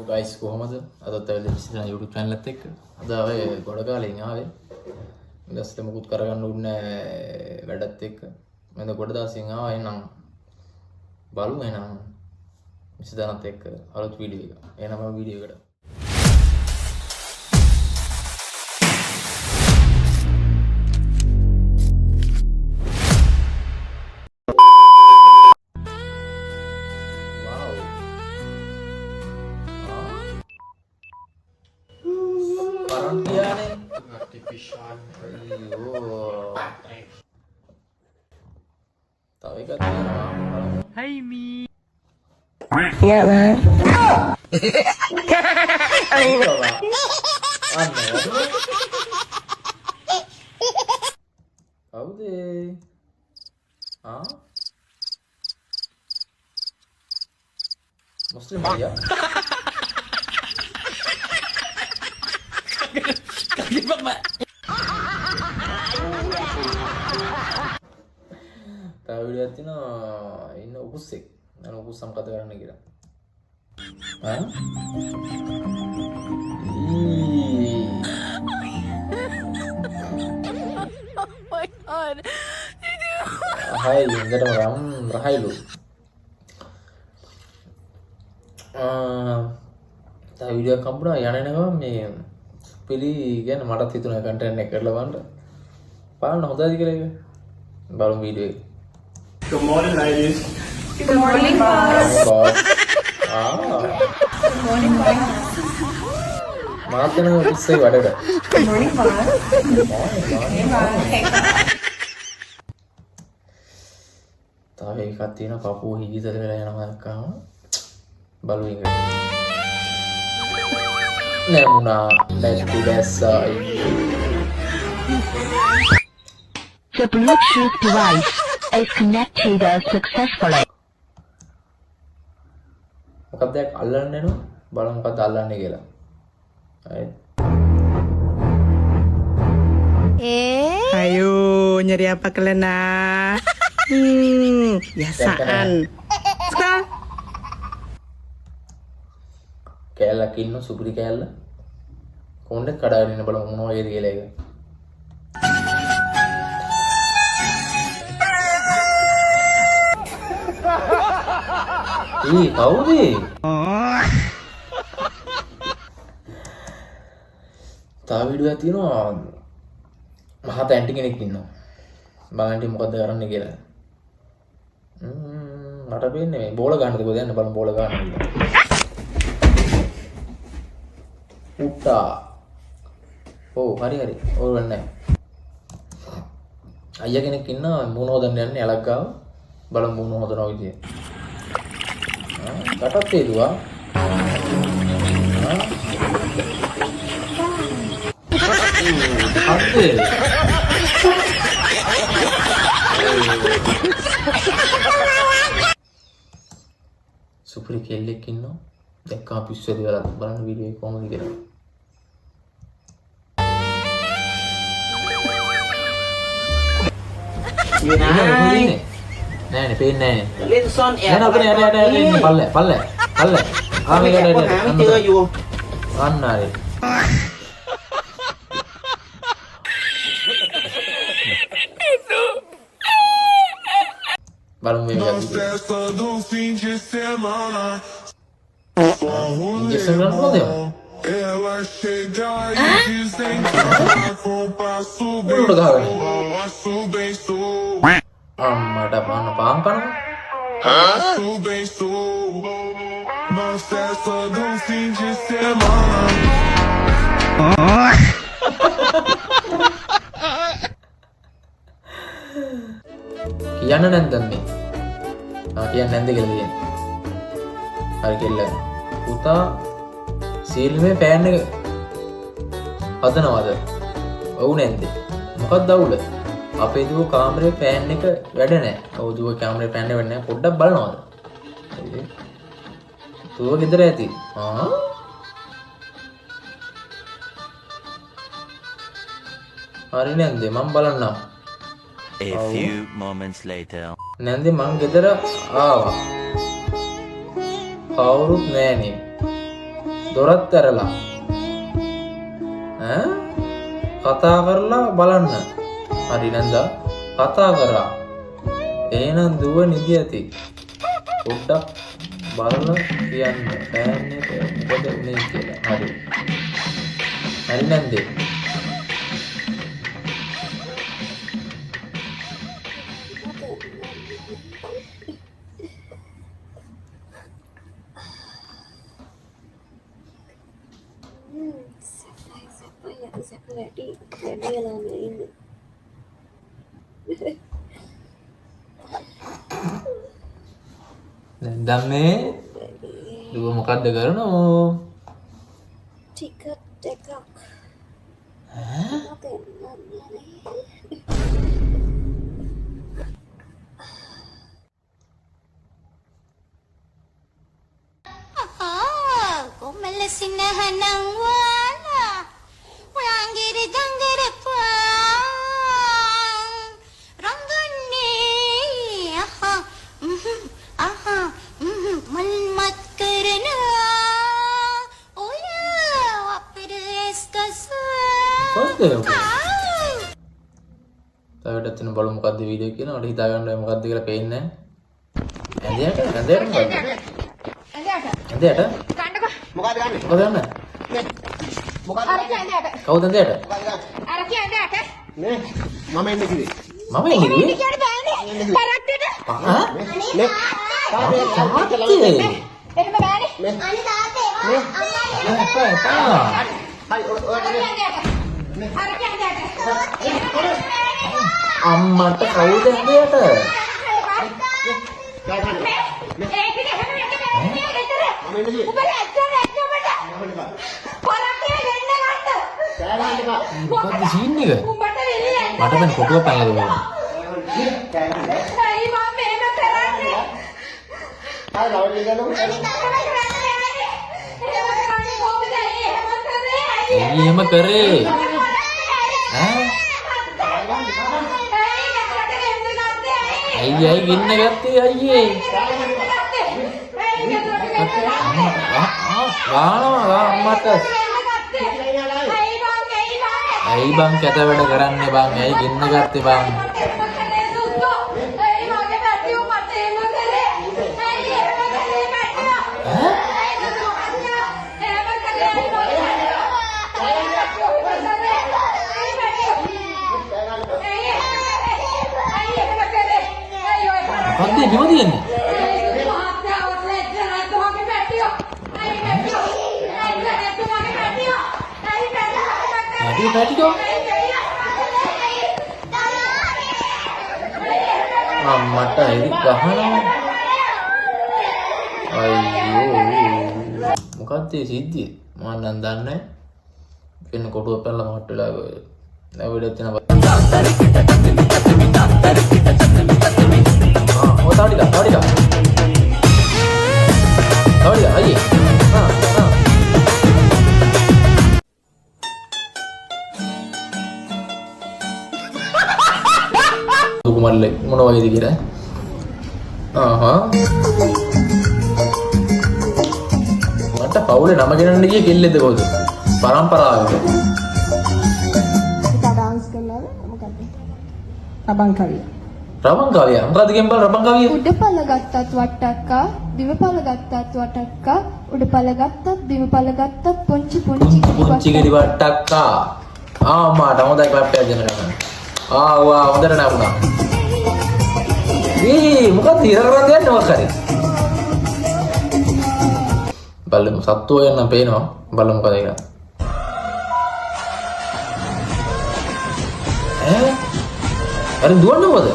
Guys කොහොමද? අදත් ඇවිල්ලා ඉස්සරහ YouTube channel එකත් එක්ක. අද ආවේ ගොඩ කාලෙකින් ආවේ. ඊළඟට මොකුත් කරගන්න උන්නේ වැඩත් එක්ක. මම ගොඩ දාසියෙන් ආවා එහෙනම් බලමු එහෙනම් ඉස්සරහත් එක්ක අලුත් වීඩියෝ එක. එහෙනම් වීඩියෝ එකට artificial. Tahu ikat ya. Hi me. Yeah, man. Coba. Aneh. Tahu deh. Hah? Muslim ya? Kagibak ba? Tahu dia tu na ini ukusik, na ukusam kata orang ni kira. Hah? Oh my god. Hai, enggak ada orang rahai lu. Tahu dia kamu na, yang ni apa ni? Pilih kan, mata itu na content nak kerja mana? Paling nak hoda dikira baru video. Good morning, ladies. Good morning, boss. Boss. Good morning, boss. Mata na usai ada dah. Good morning, boss. Hey, boss. Hey, boss. Tahu ikat na papu hiji tadi bila yang nama kamu baru ingat. Nemuna nanti desa The Bluetooth device is connected successfully. මොකක්ද අල්ලන්නේ නේද බලමු මොකක්ද අල්ලන්නේ කියලා. හරි. Ayo, nyari apa kelena? Biasaan. Sekarang. කෑල්ලක් ඉන්න සුපිරි කෑල්ල. කොණ්ඩේ කඩාගෙන ඉන්න බලමු මොනවා වේද කියලා ඒක. කවුද? තව වීඩියෝ එකක් තියෙනවා මහත ඇන්ටි කෙනෙක් ඉන්නවා. බලන්න මොකද්ද කරන්නේ කියලා. මට පේන්නේ මේ බෝල ගන්නද කොහෙද යන්න බලමු බෝල ගන්න කියලා. උට්ටා. ඔව් හරි හරි. ඕක වෙන්නේ නැහැ. අයියා කෙනෙක් ඉන්නවා මූණ හොදන්න යන්නේ ඇලක් ගාව. බලමු මූණ හොදනවා විදිය. කටත් හේතුවා. අද්දේ. සුපිරි කෙල්ලෙක් ඉන්නවා. දැක්කම පිස්සුද වෙලා බලන්න වීඩියෝ එක කොහොමද කියලා. නෑ නේ පේන්නේ නෑ. Linson නෑ නෑ යට පල්ලේ. ආ මේක යට. අන්න හරි. බලමු මේ injection ගන්න ඕනද? Ela chega e dizem que passo උඩ ගහගෙන. bem, sou. අම්මට බන්න පාන් කනවා. Passo bem, sou. Não cessa do fim de semana. කියන්න නැද්ද මේ? කියන්න නැද්ද කියලා කියන්නේ. හරි කෙල්ල. පුතා සීල්මේ ෆෑන් එක හදනවද? ඔව් නැද්ද? මොකක්ද අවුල? අපේ දුව කාමරේ ෆෑන් එක වැඩ නැහැ. ඔව් දුව කාමරේ ෆෑන් එක වැඩ නැහැ. පොඩ්ඩක් බලනවද? දුව ගෙදර ඇති. හරි නැන්ද? මම බලන්නම්. A few moments later. නැන්ද මං ගෙදර ආවා. කවුරුත් නෑනේ. දොරත් ඇරලා කතා කරලා බලන්න. හරි නන්දා කතා කරා. එහෙනම් දුව නිදි ඇති. පොඩ්ඩක් බලලා කියන්න. ෆෑන් එක මොකද උනේ කියලා. හරි. හරි නන්දේ. දැන් මේ දුව මොකද්ද කරනෝ? ටිකට් එකක් කොමල සිනහනං වාලා වංගිරි දංගරපා රංගන්නේ මල් මත් කරනවා ඔය අපිට එස්කස් තවටත් වෙන බලමු මොකද්ද වීඩියෝ කියන ඔයාලට හිතා ගන්න බෑ මොකද්ද කියලා පේන්නේ නැහැ. ඇඳයට මොකද්ද? ඇඳයට මොකද ගන්නෙ? මොකද ගන්න? මොකද ගන්නෙ? කවුද ඇඳයට? අර කියන්නේ නේ මම එන්නේ කිව්වේ. මම එන්නේ කිව්වේ? කියන්නේ බෑනේ කරක්ටට නේ තාත්තේ. එහෙම බෑනේ අනේ තාත්තේ හරි අර කියන්නේ අම්මට කවුද ඇඳයට? මොකද්ද සීන් එක? මට දැන් කොටුව පැනලා දුන්නා. එහෙම කරේ. අයියේ ගින්න ගත්තේ අයියේ. ගානවා අම්මට. ඇයි බං කැත වැඩ කරන්නේ බං? ඇයි ගින්න ගත්තේ බං? මොකද්ද එහෙම තියන්නේ? Aduh, tadi dong. Mata ini gahana. Ayo. මොකක්ද සිද්ධිය? මම නම් දන්නේ. වෙන කොටුව පැනලා මහත් වෙලා නැවිඩත් යනවා. ඔය තාඩිලා. අයියේ. මල්ලේ මොන වගේද කියලා මට පවුලේ නම ගෙනන්න ගියේ කෙල්ලෙක්ද කොහොද පරම්පරාවක ඩාන්ස් කරනවද මොකද්ද Abang kali. රබන් කවිය මොකද්ද ගෙම්බල් රබන් කවිය උඩපල ගත්තත් වට්ටක්කා දිවපල ගත්තත් වටක්කා උඩපල ගත්තත් දිවපල ගත්තත් පොන්චි කිරි වට්ටක්කා මාට හොඳයි ක්ලබ් එකක් දෙන්න ගන්න වා හොඳට නෑුණා මොකක්ද ඉර කරන් යන්නේ මොකක් හරි බලමු සත්තු යන්න පේනවා බලමු මොකද කියලා අර දුවන්නේ මොකද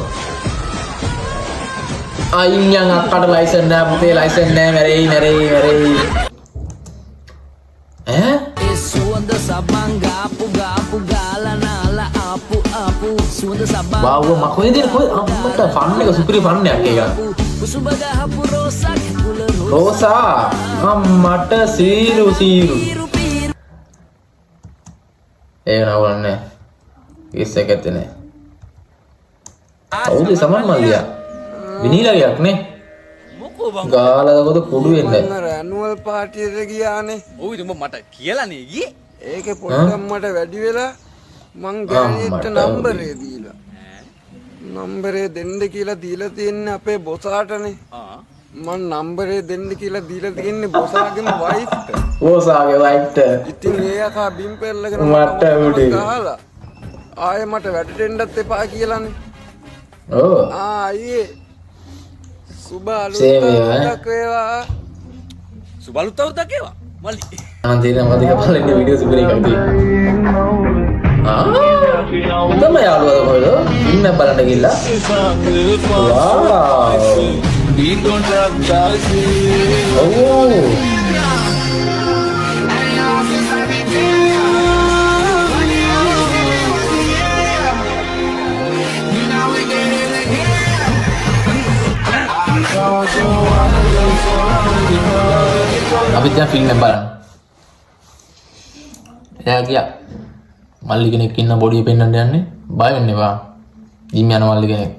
අයියන් අක්කට ලයිසන් නෑ පුතේ ලයිසන් නෑ මැරෙයි සුවඳ සබන් ගාපු ගාලා නාලා ආපු සුවඳ සබන් වාව් මකොයිද අම්මට ෆන් එක සුපිරි ෆන් එකක් ඒක කුසුබ ගහපු රෝසක් රෝසා අම්මට සීරු ඒක නවන්නේ ඉස් එකත් නේ අවුදේ සමන් මල්ලියා විනීලාගයක් නේ යකෝ බං. ගාලදකොද කුඩු වෙන්නේ. ඇනුවල් පාටියට ගියානේ. ඔව් ඉතින් මට කියලානේ ගියේ. ඒකේ පොඩ්ඩක් මට වැඩි වෙලා මං ගෑනිට නම්බරේ දීලා. නම්බරේ දෙන්න කියලා දීලා තියෙන්නේ අපේ බොසාටනේ. මං නම්බරේ දෙන්න කියලා දීලා තියෙන්නේ බොසාගේම වයිෆ්ට. බොසාගේ වයිෆ්ට. ඉතින් ඒ අකා බිම් පෙරලගෙන මට උඩේ ගහලා ආයෙ මට වැඩට එන්නත් එපා කියලානේ. ඔව්. අයියේ සුබ සේම අලුත් වේවා. සුබ අලුත් අවුරුද්දක් ඒවා. මල්ලි. අන්තිම මදික බලන්න වීඩියෝ සුපර් එකක් උතම යාළුවද කොහෙද ඉන්න බලන්න ගිහලා අපි දැන් ෆිල්ම් එක බලන්න. එයා ගියා. මල්ලි කෙනෙක් ඉන්න බොඩිය පෙන්වන්න යන්නේ. බය වෙන්න එපා. ජිම් යන මල්ලි කෙනෙක්.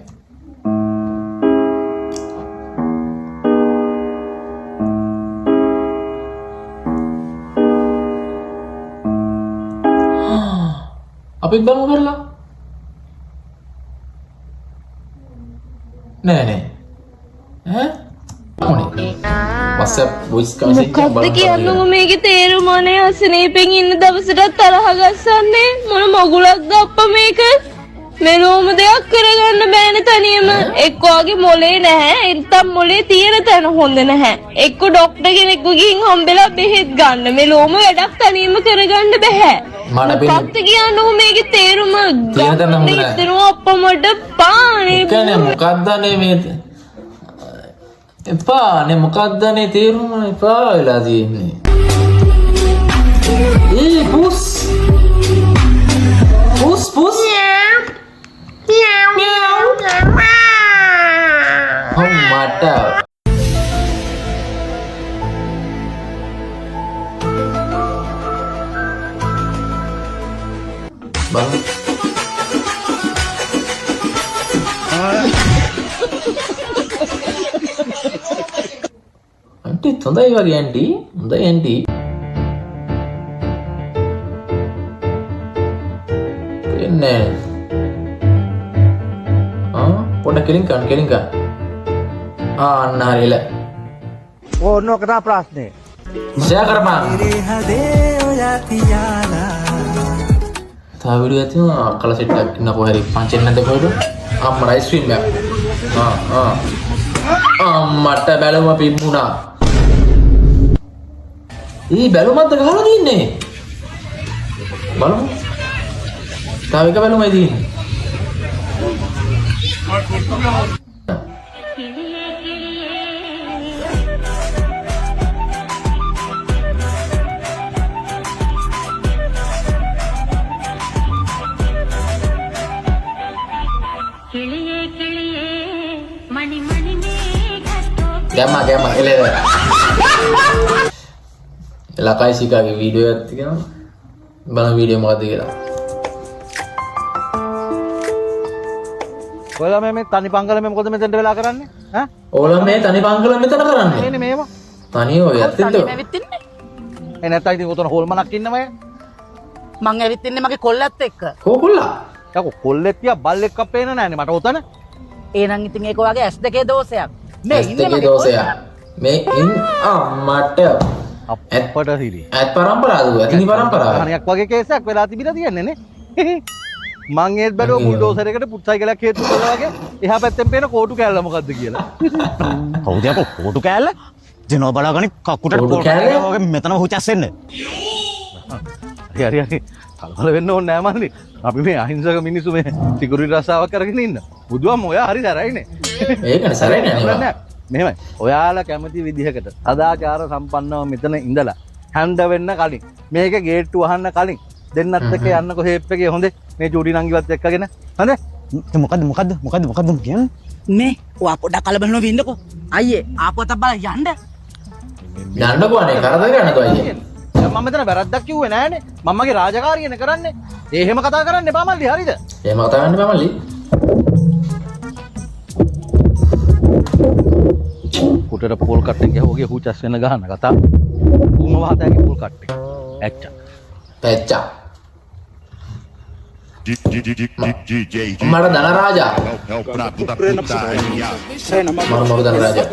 අපි බලමු කරලා. නෑ. ඈ? මොනේ? WhatsApp voice message එකක් බලන්න. මොකද්ද කියන්නේ මේකේ තේරුම අනේ අසනීපෙන් ඉන්න දවසට තරහ ගස්සන්නේ මොන මගුලක්ද අප්පා මේක මෙලොවම දෙයක් කරගන්න බෑනේ තනියම එක්ක වගේ මොලේ නැහැ එතම් මොලේ තියෙන තැන හොඳ නැහැ එක්ක ડોක්ටර් කෙනෙක්ව ගිහින් හම්බෙලා බෙහෙත් ගන්න මෙලොවම වැඩක් තනියම කරගන්න බෑ මොකක්ද කියන්නේ මේකේ තේරුම ගන්න හිතනවා අප්පා මට පානේ කියන්නේ මොකක්ද අනේ මේ එපා නේ මොකක්ද නේ තේරුම එපා වෙලා තියෙන්නේ පුස් මට බලන්න Auntie, හොඳයි වගේ ඇන්ටි. හොඳයි ඇන්ටි. එන්නේ. පොඩ්ඩක් කෙලින් කන්න. අන්න හරියල. ඕන්න ඔක තමයි ප්‍රශ්නේ. ෂෙයා කරපන්. තා වීඩියෝ තියෙනවා කල සෙට් එකක් ඉන්න කොහරි පංචෙන් නැද්ද කොහෙද? අම්මා අයිස්ක්‍රීම් එකක්. අම්මට බැලුම පිම්මුණා. බැලුමක්ද ගහලා තින්නේ. බලමු. තව එක බැලුමයි තියෙන්නේ. Gamma ele ලකයි සිකාගේ වීඩියෝ එකක් තියෙනවා බලන වීඩියෝ මොකද්ද කියලා ඔයාලා මේ තනි පංගල මේ මොකද මෙතෙන්ට වෙලා කරන්නේ ඈ ඕලා මේ තනි පංගල මෙතන කරන්නේ නේ මේවා තනිය ඔය ඇත්තද ඒ නැත්නම් ඉතින් උතන හොල්මනක් ඉන්නවය මං ඇවිත් ඉන්නේ මගේ කොල්ලත් එක්ක කෝ කොල්ලා යකෝ කොල්ලෙක් තියා බල්ලෙක් අපේන නෑනේ මට උතන එහෙනම් ඉතින් ඒක වගේ S2 දෝෂයක් මේ ඉන්නේ S2 දෝෂයක් මේ අම්මට අප්පට හිරි ඇත් පරම්පරාවද ඇතිනි පරම්පරාව හරියක් වගේ කේසයක් වෙලා තිබිලා තියෙන්නේ නේ මං ඒත් බැලුව බුල්ඩෝසර් එකට පුට්සයිකලයක් හේතු කළා වගේ එහා පැත්තෙන් පේන කෝටු කෑල්ල මොකද්ද කියලා කවුද යකෝ කෝටු කෑල්ල ජනෝ බලාගනි කකුටට කෝටු කෑල්ල වගේ මෙතන හුචස්සෙන්න හරි කලබල වෙන්න ඕනේ නෑ මල්ලි අපි මේ අහිංසක මිනිස්සු මේ සිකුරිටි රස්සාවක් කරගෙන ඉන්න බුදුහාම ඔයා හරි සරයිනේ ඒකනේ සරයි නෑ මෙහෙමයි ඔයාලා කැමති විදිහකට සදාචාර සම්පන්නව මෙතන ඉඳලා හැන්ඩ වෙන්න කලින් මේක ගේට්ටු වහන්න කලින් දෙන්නත් එක්ක යන්නකො හේප් එකේ හොඳේ මේ චූටි නංගිවත් එක්කගෙන හොඳේ මොකද්ද කියන්නේ මේ ඔයා පොඩ්ඩක් කලබල නොවී ඉන්නකෝ අයියේ ආපුවත බල යන්නකෝ අනේ කරදර යන්නකෝ අයියේ මම මෙතන වැරද්දක් කිව්වේ නෑනේ මමගේ රාජකාරියනේ කරන්නේ එහෙම කතා කරන්න එපා මල්ලි හරිද එහෙම කතා කරන්න එපා මල්ලි කුට උටට පොල් කට්ටෙන් ගහුවගේ හූ චස් වෙන ගහන කතා ඌම වහතෑගේ පොල් කට්ටෙක් ඇච්චා පැච්චා මට ධනරාජා මම ධනරාජා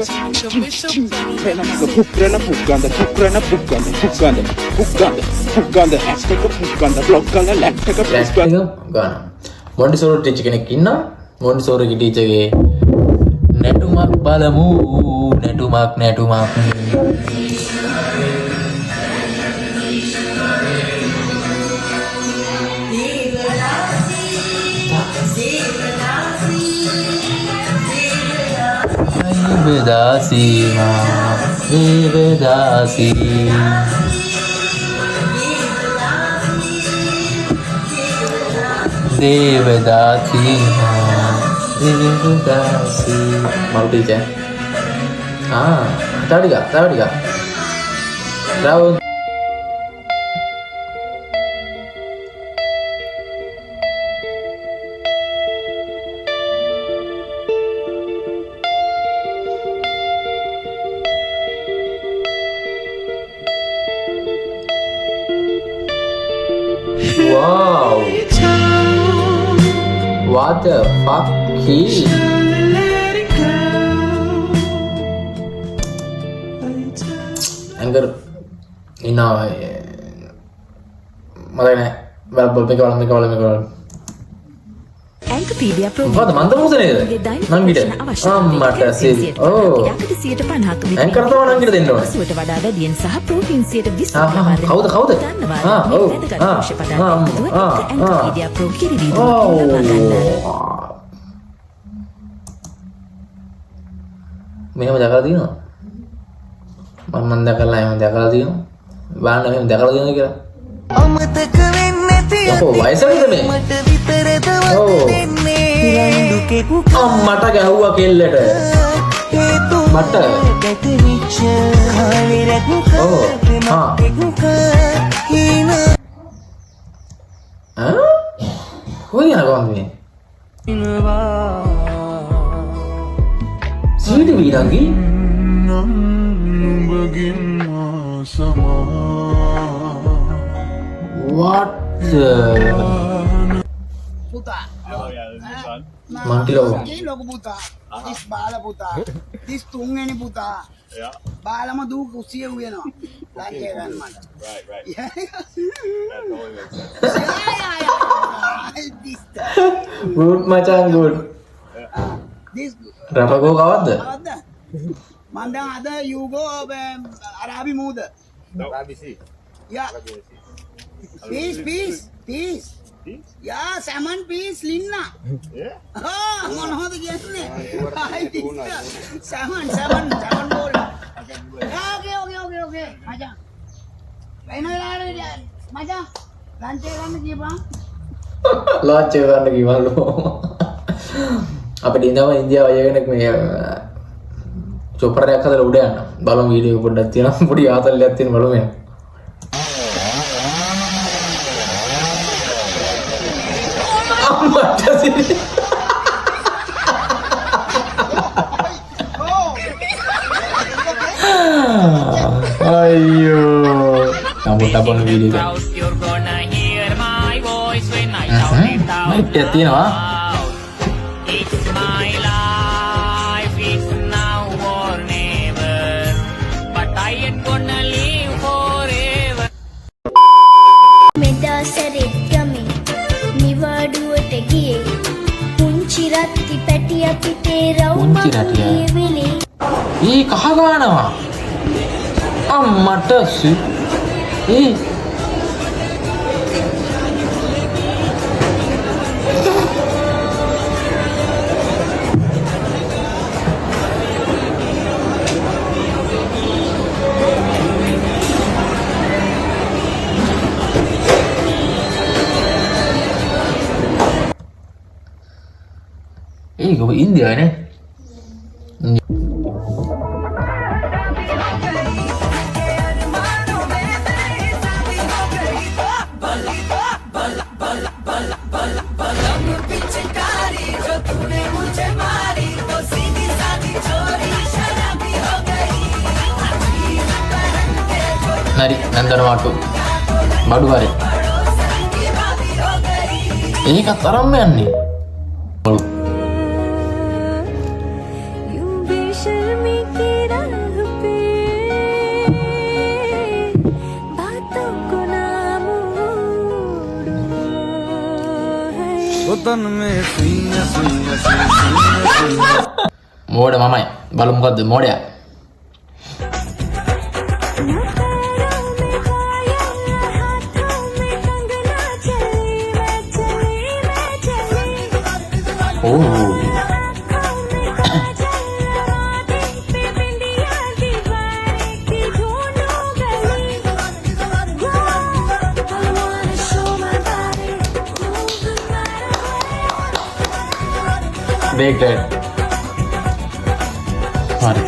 ගාන මොන්ටිසෝරි ටීචර් කෙනෙක් ඉන්නවා මොන්ටිසෝරි ටීචර්ගේ නැටුමක් බලමු නැටුමක් Vedasi Mau DJ tahu tidak tahu wow what the fuck Anchor ina makanya bakal ඇන්කපීඩියා මොකද මන්ද මොකද නේද නම් ගිට මට සිල් ඕ ඇන්කර් තමයි නම් ගිට දෙන්න ඕනේ සුවට වඩා වැඩියෙන් සහ ප්‍රෝටීන් 20% කවුද ඔව් ඇන්කපීඩියා ප්‍රෝ කිරිදී මෙහෙම දැකලා තියෙනවා මම දැකලා තියෙනවා බලන්න මෙහෙම දැකලා තියෙනවා කියලා අමතක වෙන්නේ නැති ඔව් වයසකද මේ මට ගැහුවා කෙල්ලට මට කොයි යනකම් මේ CD වීරංගි what Puta. Mangkilo. Logo puta. This bala puta. This tungeni puta. Yeah. Bala ma du kusiye huye na. Like ran mata. Right. Yeah. That only makes sense. This. Good macam good. This. Berapa go kawat? Mandang ada Yugo Arabi muda. Arabi sih. Ya. Peace. Yeah, salmon piece linna. Yeah. මොනවද කියන්නේ? salmon bowl. Okay. මචං. වෙනදාට මචං lunch එක ගන්න කියපන්. Lunch එක ගන්න කිව්වලු. අපිට ඉඳම ඉන්දියාව යගෙන මේ චොපර් එකක් හදලා උඩ යන්න. බලමු වීඩියෝ එක පොඩ්ඩක් තියෙනවා. පොඩි ආතල්ලයක් තියෙන බලමු එන්න. මට සිරි අයියෝ නමුත් වීඩියෝ එක තියෙනවා පුංචි රටිය ඒ කහ ගන්නවා අම්මට සි ඒ Ini India ini. නැන්දර මාට්ටු බඩු හරි ඒකත් අරම්ම යන්නේ මෝඩ මමයි බලමු මොකද්ද මෝඩයා බේක් හරි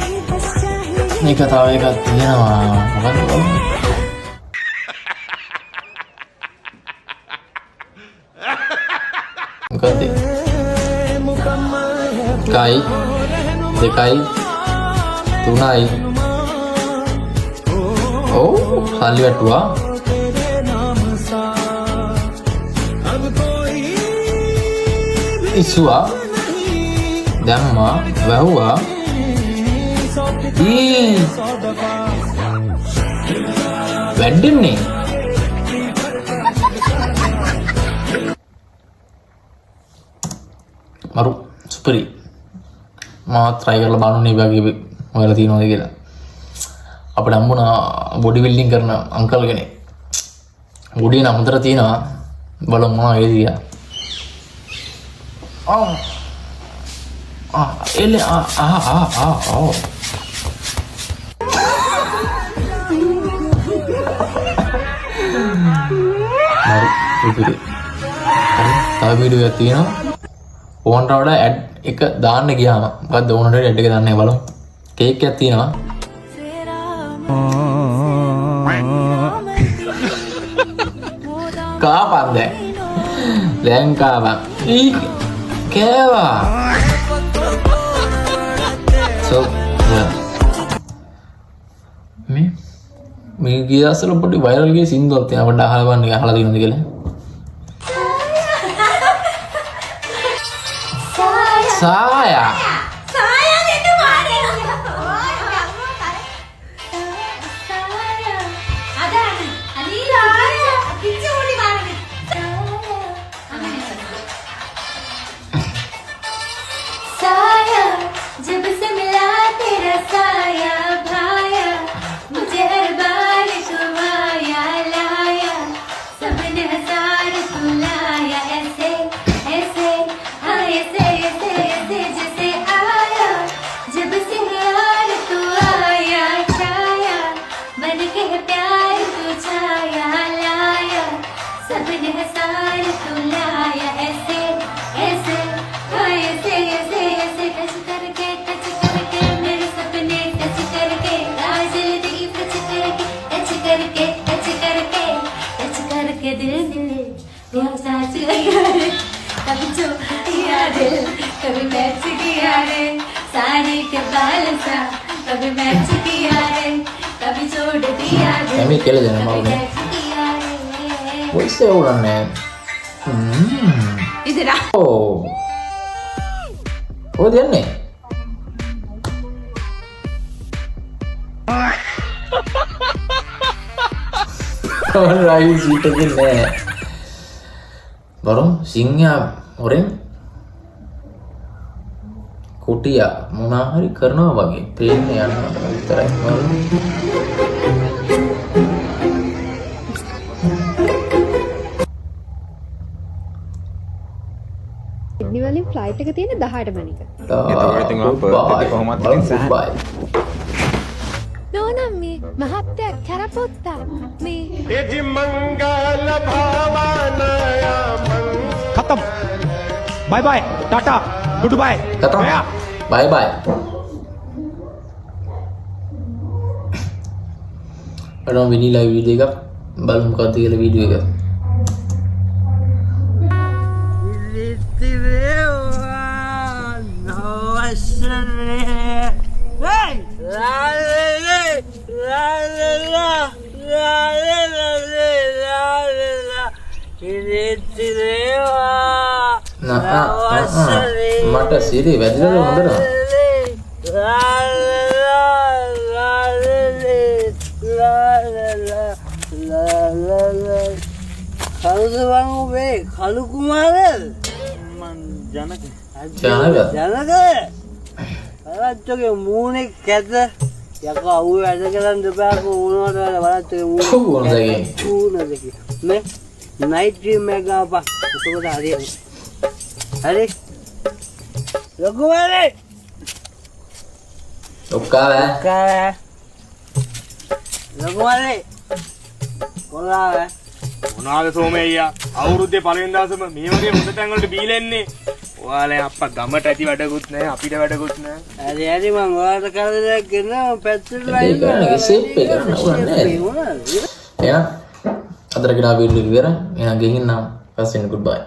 මේක තව එකක් තියෙනවා මොකක්ද බලමු මොකක්ද එකයි දෙකයි තුනයි ඔව් සල්ලි වැටුවා ඉස්සුවා දැම්මා වැහුවා වැඩන්නේ මරු සුපරි මාත් try කරලා බලන්න වගේ ඔයාලා තියනවාද කියලා අපිට හම්බුණා බොඩි බිල්ඩින් කරන අංකල් කෙනෙක් බොඩි නම් හොඳට තියෙනවා බලමු මොනවා වේද කියලා ele mari itu tahu video ya තියෙනවා ඕනට වඩා ඇඩ් එක දාන්න ගියාම මොකද්ද ඕනට ඇඩ් එක දාන්නේ බලමු කේක් එකක් තියෙනවා කාපන්ද දැන් කාපන් කෑවා so මේ ගිය දවස්වල පොඩි වයිරල් ගිය සින්දුවක් තියෙනවා අපිට අහලා බලන්න එක අහලා තියෙනවද කියලා Saya itu mana? Ada Anila. Pintu di mana? Saya जब से मिला तेरा साया भाया मुझे हर बार सुवाया लाया सबने हजार सुलाया ऐसे ऐसे हाँ ऐसे ऐसे ऐसे जैसे आया जब से यार तू आया छाया बन के प्यार तू छाया लाया सबने हजार तू लाया ऐसे ऐसे हाँ ऐसे ऐसे ऐसे टच करके मेरे सपने टच करके काजल दी टच करके दिल मिले प्यार साथ यार कभी जो यार कभी मैच किया रे साड़ी के बाल सा कभी मैच किया रे कभी छोड़ दिया रे Kami kira jangan mau nih. Woi seorang nih. इधर आ Oh dia nih. Kawan lagi sih tapi nih. Baru singa orang kutia මොනා හරි කරනවා වගේ පේන්නේ යනවා විතරයි සිඩ්නි වලින් ෆ්ලයිට් එක තියෙන්නේ 18 මණික. එතකොට ඉතින් ඔයා බර්ත්ඩේ කොහොමද ඉතින් සහන් නෝනා මේ මහත්තයා කරපොත්තා මේ यदि मंगल भावनया खत्म bye bye tata goodbye kata bye bye ada vanilla video එකක් බලමු මොකක්ද කියලා වීඩියෝ එක මට සිරි වැදිලා හොඳට කවුද වන් ඔබේ කලු කුමාරද? ජනක බලච්චගේ මූණේ කැත යකෝ අවු වැඩ කරන් දෙපාරක වුණාට බලච්චගේ මූණ දෙකේ නේ නයිට් ඩ්‍රීම් එක ගාපා උතකොට හරියන්නේ හරි ලොකුමනේ ලොකුමනේ කොලාවේ මොනවාද සෝමయ్యා අවුරුද්දේ පළවෙනි දවසම මේ වගේ හොඳ තැන් වලට බීලා එන්නේ. ඔයාලා අප්පා ගමට ඇති වැඩකුත් නැහැ අපිට වැඩකුත් නැහැ. හරි හරි මං ඔයාලට කරදරයක් කරනවා පැත්තට ලයින් එහෙනම් අදට ගෙනා වීඩියෝ ඉවරයි. එහෙනම් ගෙහින්නම්. පස්සේ ගුඩ් බයි.